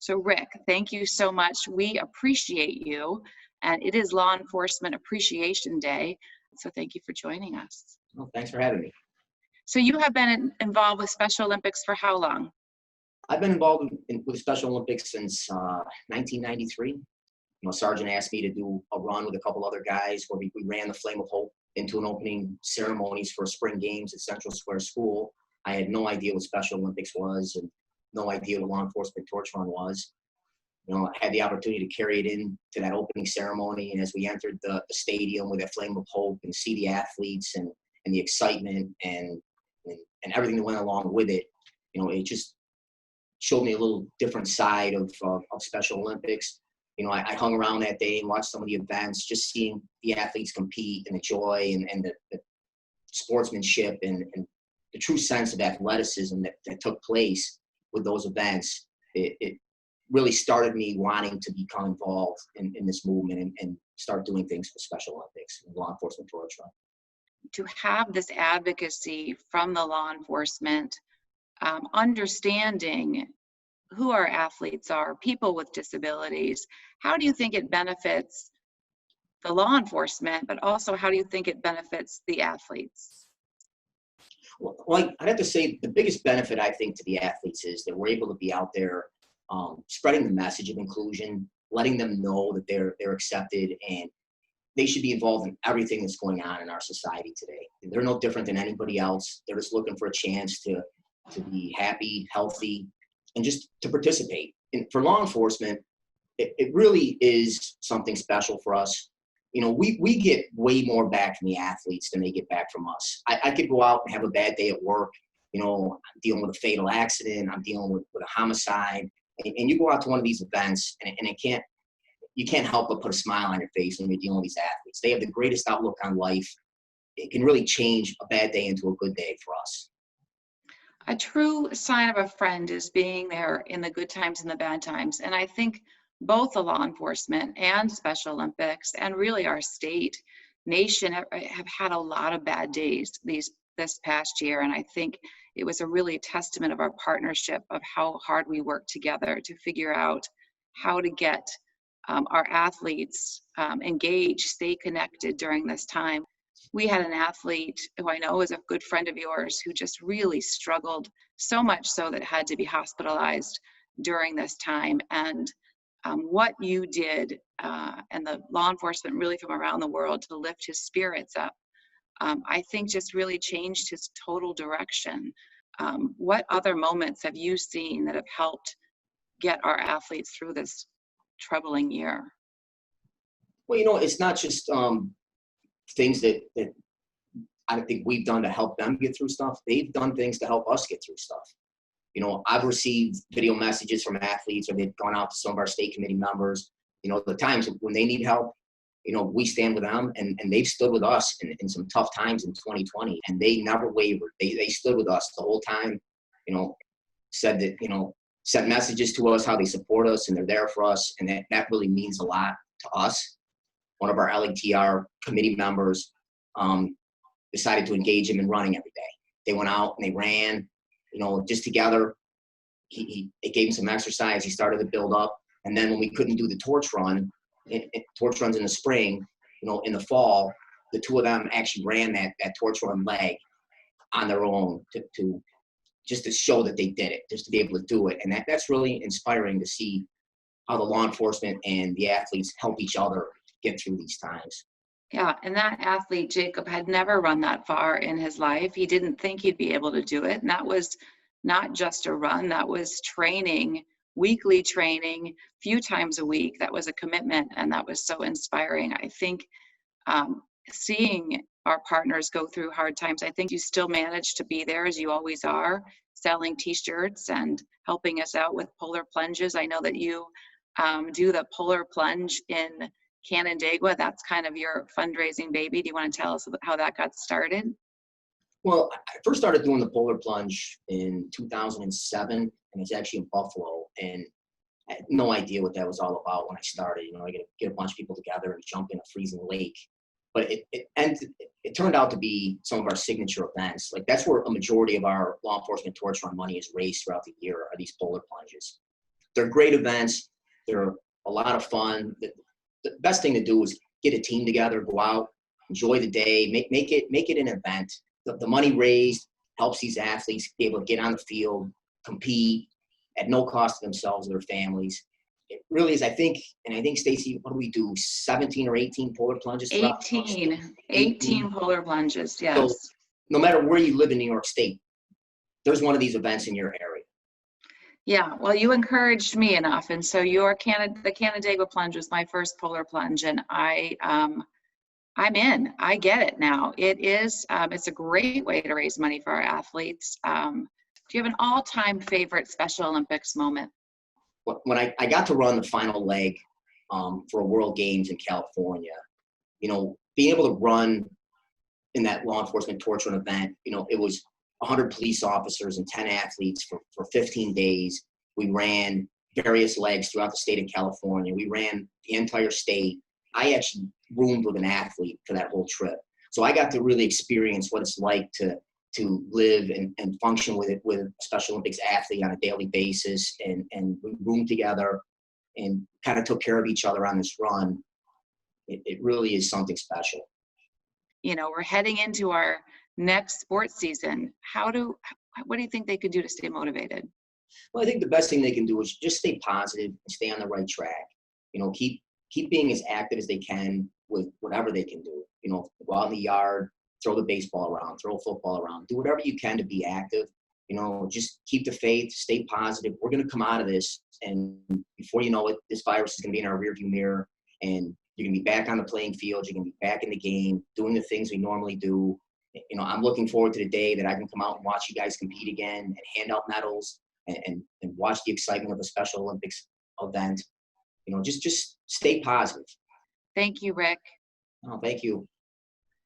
So Rick, thank you so much. We appreciate you, and it is Law Enforcement Appreciation Day. So thank you for joining us. Well, thanks for having me. So you have been involved with Special Olympics for how long? I've been involved with Special Olympics since 1993. Sergeant asked me to do a run with a couple other guys where we ran the Flame of Hope into an opening ceremonies for spring games at Central Square School. I had no idea what Special Olympics was and no idea what Law Enforcement Torch Run was. I had the opportunity to carry it into that opening ceremony, and as we entered the stadium with that Flame of Hope and see the athletes and the excitement and everything that went along with it, it just showed me a little different side of Special Olympics. I hung around that day and watched some of the events, just seeing the athletes compete and the joy and the sportsmanship and the true sense of athleticism that took place with those events. It really started me wanting to become involved in this movement and start doing things for Special Olympics and Law Enforcement Torch Run. To have this advocacy from the law enforcement, understanding who our athletes are, people with disabilities, how do you think it benefits the law enforcement, but also how do you think it benefits the athletes? Well, I'd have to say the biggest benefit, I think, to the athletes is that we're able to be out there spreading the message of inclusion, letting them know that they're accepted and they should be involved in everything that's going on in our society today. They're no different than anybody else. They're just looking for a chance to be happy, healthy, and just to participate. And for law enforcement, it really is something special for us. We get way more back from the athletes than they get back from us. I could go out and have a bad day at work. I'm dealing with a fatal accident. I'm dealing with a homicide. And you go out to one of these events and you can't help but put a smile on your face when you're dealing with these athletes. They have the greatest outlook on life. It can really change a bad day into a good day for us. A true sign of a friend is being there in the good times and the bad times. And I think both the law enforcement and Special Olympics and really our state, nation have had a lot of bad days this past year. And I think it was a really testament of our partnership of how hard we work together to figure out how to get our athletes engaged, stay connected during this time. We had an athlete who I know is a good friend of yours who just really struggled so much so that had to be hospitalized during this time. And what you did and the law enforcement really from around the world to lift his spirits up, I think just really changed his total direction. What other moments have you seen that have helped get our athletes through this troubling year? Well, it's not just things that I think we've done to help them get through stuff. They've done things to help us get through stuff. I've received video messages from athletes, or they've gone out to some of our state committee members. The times when they need help, we stand with them, and they've stood with us in some tough times in 2020, and they never wavered. They stood with us the whole time, said that, sent messages to us, how they support us, and they're there for us, and that really means a lot to us. One of our LETR committee members decided to engage him in running every day. They went out and they ran, just together. It gave him some exercise. He started to build up. And then when we couldn't do the torch run, torch runs in the spring, in the fall, the two of them actually ran that torch run leg on their own to just to show that they did it, just to be able to do it. And that's really inspiring to see how the law enforcement and the athletes help each other get through these times. Yeah, and that athlete, Jacob, had never run that far in his life. He didn't think he'd be able to do it. And that was not just a run, that was training, weekly training, few times a week. That was a commitment, and that was so inspiring. I think seeing our partners go through hard times, I think you still manage to be there as you always are, selling t-shirts and helping us out with polar plunges. I know that you do the polar plunge in Canandaigua. That's kind of your fundraising baby. Do you want to tell us how that got started? Well, I first started doing the polar plunge in 2007, and it's actually in Buffalo. And I had no idea what that was all about when I started. I get a bunch of people together and jump in a freezing lake. But it turned out to be some of our signature events. Like, that's where a majority of our law enforcement torch run money is raised throughout the year, are these polar plunges. they're great events. They're a lot of fun. The best thing to do is get a team together, go out, enjoy the day, make it an event. The money raised helps these athletes be able to get on the field, compete at no cost to themselves or their families. It really is, I think, Stacy, what do we do? 17 or 18 polar plunges throughout the country? 18 polar plunges, So yes. no matter where you live in New York State, there's one of these events in your area. Yeah, well, you encouraged me enough, and so the Canandaigua plunge was my first polar plunge, and I'm in. I get it now. It's a great way to raise money for our athletes. Do you have an all-time favorite Special Olympics moment? When I got to run the final leg for World Games in California, being able to run in that law enforcement torture event, it was 100 police officers and 10 athletes for 15 days. We ran various legs throughout the state of California. We ran the entire state. I actually roomed with an athlete for that whole trip. So I got to really experience what it's like to live and function with a Special Olympics athlete on a daily basis. And we roomed together and kind of took care of each other on this run. It really is something special. We're heading into our next sports season. What do you think they could do to stay motivated? Well, I think the best thing they can do is just stay positive and stay on the right track. Keep being as active as they can with whatever they can do. Go out in the yard, throw the baseball around, throw a football around, do whatever you can to be active. Just keep the faith, stay positive. We're going to come out of this, and before you know it, this virus is going to be in our rearview mirror, and you're going to be back on the playing field. You're going to be back in the game, doing the things we normally do. I'm looking forward to the day that I can come out and watch you guys compete again and hand out medals and watch the excitement of a Special Olympics event. Just stay positive. Thank you, Rick. Oh, thank you.